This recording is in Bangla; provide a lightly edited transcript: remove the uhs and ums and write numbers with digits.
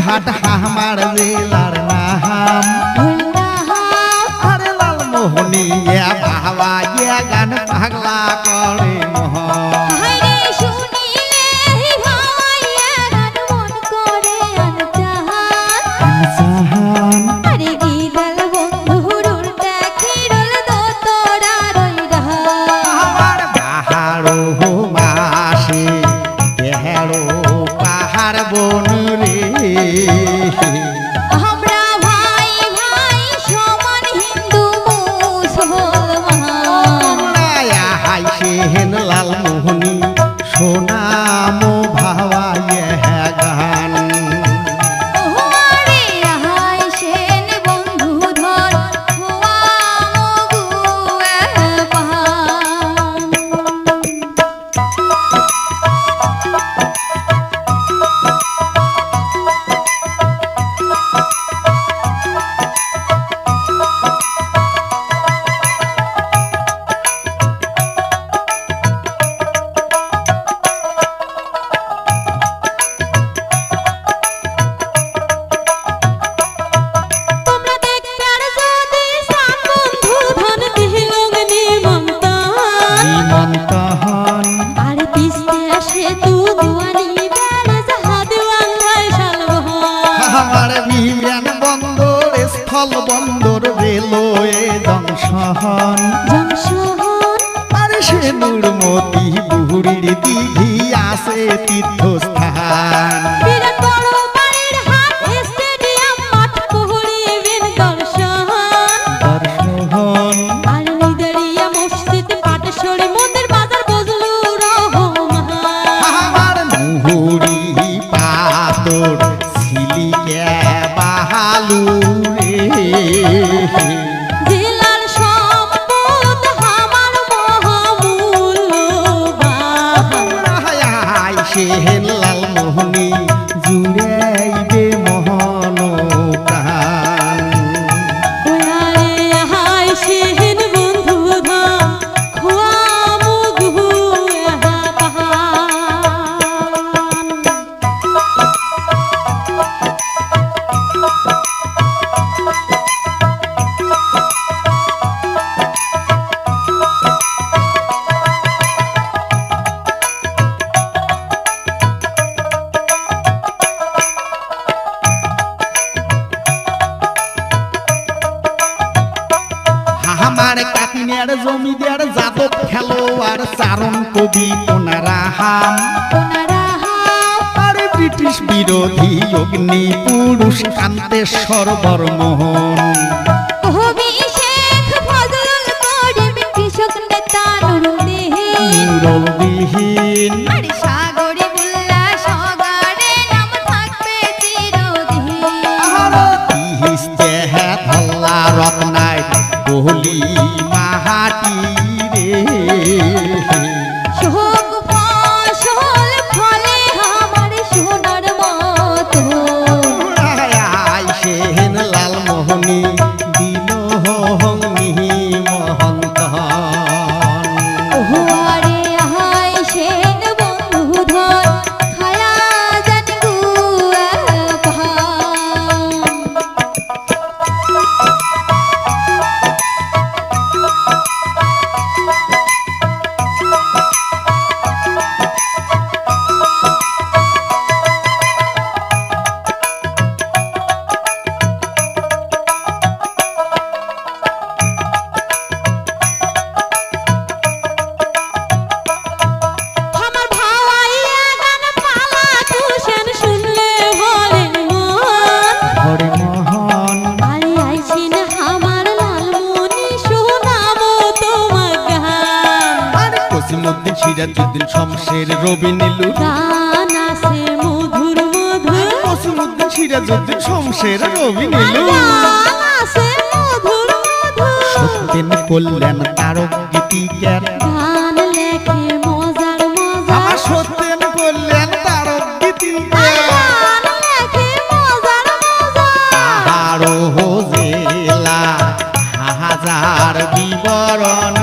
হাট আমার জেলার নাম আরে লালমোহনী বাবা গান পাগলা করে লালমোহনী সোনামো ভাওয়া গান বন্দর রেলওয়ে জংশন আরে সে নুরমতি বুড়ির দিঘি আছে তীর্থস্থান জেলার সম্পদ আমার মহামূল্যবান সেহেন লালমোহনী জুড়াইবে মহন প্রাণ সেহেন বন্ধু আমার কাকিনের জমিদার যাদব খেলোয়াড় চারণ কবি পুনরাহাম আর ব্রিটিশ বিরোধী অগ্নি পুরুষ কান্তেশ্বর বর্মন কৃষক নেতা নুরুলবিহীন সাগরে বুল্লা সগারে নাম থাকবে চিরদিন রত্নায় বহলি মাহাটি রে শোক ফসল ফলে আমার সোনার মতো সেহেন লালমোহনী দিল মহন্ত সেন বন্ধু ধর খায়া জান সিরাজউদ্দিন শমশের রবি নীলু গান আছে মধুর মধুর কসিমউদ্দিন সিরাজউদ্দিন শমশের রবি নীলু গান আছে মধুর মধুর সত্যেন কল্যাণ তারক গীতিকার গান লেখে মজার মজার আমার সত্যেন কল্যাণ তারক গীতিকার গান লেখে মজার মজার আরো জেলা হাজার বিবরণ